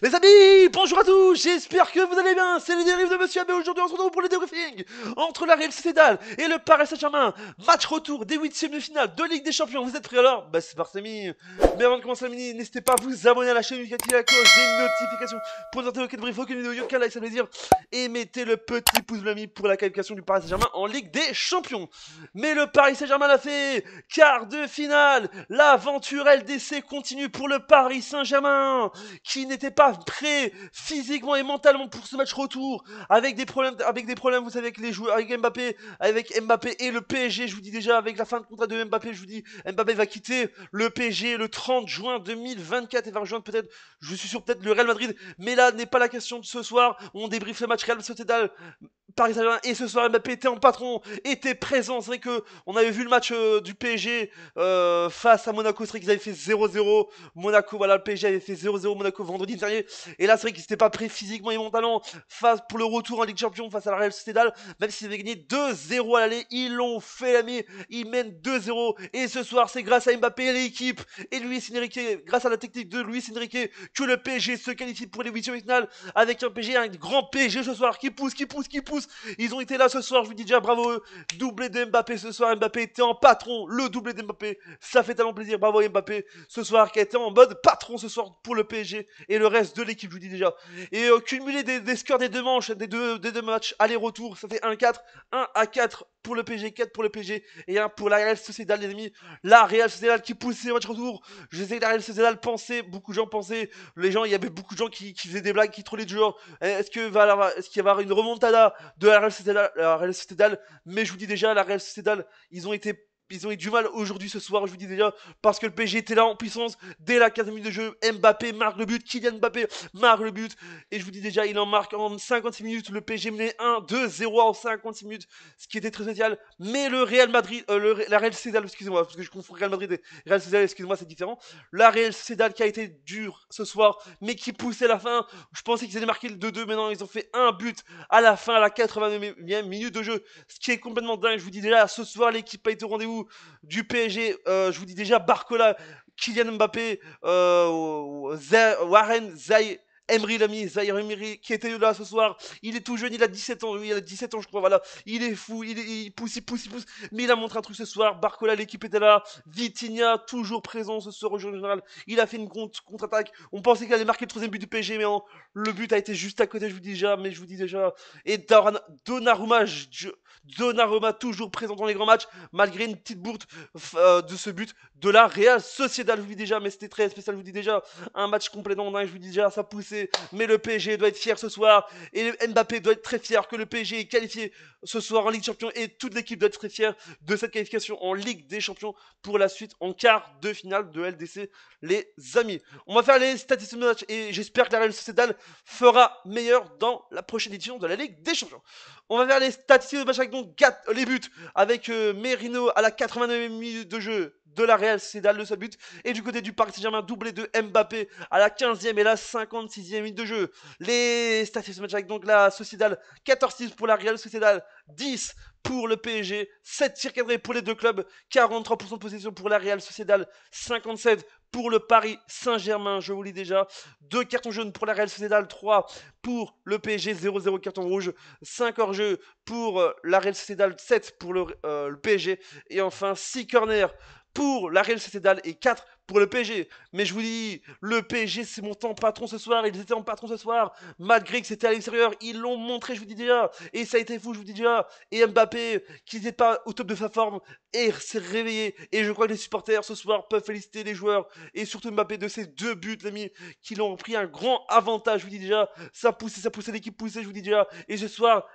Les amis, bonjour à tous, j'espère que vous allez bien, c'est les dérives de Monsieur Abbé. Aujourd'hui on se retrouve pour le débriefing entre la Real Sociedad et le Paris Saint-Germain. Match retour des 8e de finale de Ligue des Champions, vous êtes prêts alors? Bah c'est parti amis. Mais avant de commencer la mini, n'hésitez pas à vous abonner à la chaîne, activer la cloche des notifications pour ne rater aucun débrief, aucune vidéo, aucun like, ça fait plaisir. Et mettez le petit pouce bleu ami pour la qualification du Paris Saint-Germain en Ligue des Champions. Mais le Paris Saint-Germain l'a fait, quart de finale, l'aventure LDC continue pour le Paris Saint-Germain qui n'était pas prêt physiquement et mentalement pour ce match retour, avec des problèmes, vous savez, avec les joueurs, avec Mbappé et le PSG. Je vous dis déjà, avec la fin de contrat de Mbappé, je vous dis, Mbappé va quitter le PSG le 30 juin 2024 et va rejoindre peut-être, je suis sûr, peut-être le Real Madrid. Mais là n'est pas la question de ce soir. On débriefe le match Real Sociedad Paris Saint-Germain, et ce soir Mbappé était en patron, était présent. C'est vrai que on avait vu le match du PSG face à Monaco, c'est vrai qu'ils avaient fait 0-0. Monaco, voilà, le PSG avait fait 0-0 Monaco vendredi dernier. Et là, c'est vrai qu'ils n'étaient pas prêts physiquement et mentalement face pour le retour en Ligue des Champions face à la Real Sociedad. Même s'ils avaient gagné 2-0 à l'aller, ils l'ont fait, l'ami. Ils mènent 2-0. Et ce soir, c'est grâce à Mbappé et l'équipe et Luis Enrique, grâce à la technique de Luis Enrique, que le PSG se qualifie pour les 8e de finale avec un PSG, un grand PSG ce soir qui pousse. Ils ont été là ce soir, je vous dis déjà bravo eux. Doublé de Mbappé ce soir, Mbappé était en patron, le doublé de Mbappé, ça fait tellement plaisir, bravo Mbappé ce soir qui a été en mode patron ce soir pour le PSG et le reste de l'équipe, je vous dis déjà. Et cumuler des scores des deux manches, des deux matchs aller-retour, ça fait 1-4, 1-4 pour le PSG, 4 pour le PSG et 1 pour la Real Sociedad, les amis. La Real Sociedad qui pousse ses matchs retour. Je sais que la Real Sociedad pensait, beaucoup de gens pensaient, il y avait beaucoup de gens qui faisaient des blagues, qui trollaient du genre, est-ce qu'il va y avoir une remontada de la Real Sociedad, mais je vous dis déjà, la Real Sociedad, ils ont eu du mal aujourd'hui ce soir, je vous dis déjà, parce que le PSG était là en puissance dès la 15e minute de jeu. Mbappé marque le but, Kylian Mbappé marque le but, et je vous dis déjà, il en marque en 56 minutes. Le PSG menait 1-2-0 en 56 minutes, ce qui était très spécial. Mais le Real Madrid, la Real Sociedad, excusez-moi, parce que je confonds Real Madrid et Real Sociedad, excusez-moi, c'est différent. La Real Sociedad qui a été dure ce soir, mais qui poussait la fin. Je pensais qu'ils allaient marquer le 2-2, mais non, ils ont fait un but à la fin, à la 89e minute de jeu, ce qui est complètement dingue. Je vous dis déjà, ce soir, l'équipe a été au rendez-vous du PSG. Je vous dis déjà, Barcola, Kylian Mbappé, Warren Zay. Emery, l'ami, Zaire Emery, qui était là ce soir, il est tout jeune, il a 17 ans, oui, il a 17 ans je crois, voilà, il est fou, il pousse, mais il a montré un truc ce soir. Barcola, l'équipe était là, Vitinha, toujours présent ce soir au jeu général, il a fait une contre-attaque, on pensait qu'il allait marquer le 3e but du PSG, mais non, le but a été juste à côté, je vous dis déjà, et Donnarumma toujours présent dans les grands matchs, malgré une petite bourde de ce but de la Real Sociedad, je vous dis déjà, mais c'était très spécial, je vous dis déjà, un match complètement dingue, je vous dis déjà, ça poussait, mais le PSG doit être fier ce soir, et Mbappé doit être très fier que le PSG est qualifié ce soir en Ligue des Champions, et toute l'équipe doit être très fière de cette qualification en Ligue des Champions pour la suite en quart de finale de LDC, les amis. On va faire les statistiques de match, et j'espère que la Real Sociedad fera meilleur dans la prochaine édition de la Ligue des Champions. On va faire les statistiques de match avec donc les buts, avec Merino à la 89e minute de jeu de la Real Sociedad, le seul but, et du côté du Paris Saint-Germain, doublé de Mbappé à la 15e et la 56e minute de jeu. Les statistiques de match avec donc la Sociedad, 14-6 pour la Real Sociedad, 10 pour le PSG, 7 tirs cadrés pour les deux clubs, 43% de possession pour la Real Sociedad, 57 pour le Paris Saint-Germain, je vous lis déjà. 2 cartons jaunes pour la Real Sociedad, 3 pour le PSG, 0-0 carton rouge, 5 hors-jeu pour la Real Sociedad, 7 pour le PSG, et enfin 6 corners pour la Real Sociedad et 4 pour le PSG. Mais je vous dis, le PSG c'est mon temps patron ce soir, ils étaient en patron ce soir, malgré que c'était à l'extérieur, ils l'ont montré, je vous dis déjà, et ça a été fou, je vous dis déjà, et Mbappé, qui n'était pas au top de sa forme, et s'est réveillé, et je crois que les supporters ce soir peuvent féliciter les joueurs, et surtout Mbappé de ses 2 buts, l'ami, qui l'ont pris un grand avantage, je vous dis déjà, ça poussait l'équipe poussée, je vous dis déjà, et ce soir,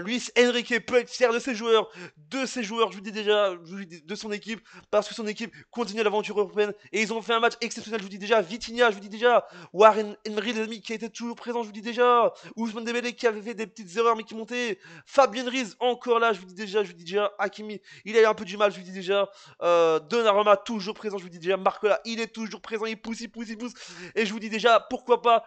Luis Enrique peut être fier de ses joueurs, je vous dis déjà, de son équipe, parce que son équipe continue l'aventure européenne, et ils ont fait un match exceptionnel, je vous dis déjà, Vitinha, je vous dis déjà, Warren Emery, les amis, qui a été toujours présent, je vous dis déjà, Ousmane Dembélé qui avait fait des petites erreurs mais qui montait, Fabien Ruiz encore là, je vous dis déjà, Hakimi, il a eu un peu du mal, je vous dis déjà, Donnarumma toujours présent, je vous dis déjà, Marcola, il est toujours présent, il pousse, et je vous dis déjà, pourquoi pas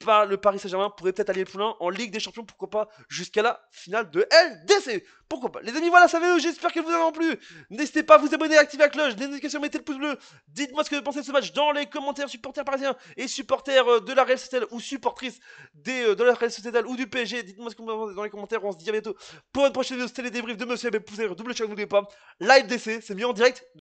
le Paris Saint-Germain pourrait peut-être aller plus loin en Ligue des Champions, pourquoi pas jusqu'à la finale de LDC. Pourquoi pas. Les amis, voilà, ça va, j'espère que vous avez plu. N'hésitez pas à vous abonner, à activer la cloche, des notifications, mettez le pouce bleu. Dites-moi ce que vous pensez de ce match dans les commentaires, supporters parisiens et supporters de la Real Sociedad ou supportrices de la Real Sociedad ou du PSG. Dites-moi ce que vous pensez dans les commentaires, on se dit à bientôt pour une prochaine vidéo. C'était les débriefs de Monsieur Abel Pouzer, double check, n'oubliez pas. Live DC, c'est mieux en direct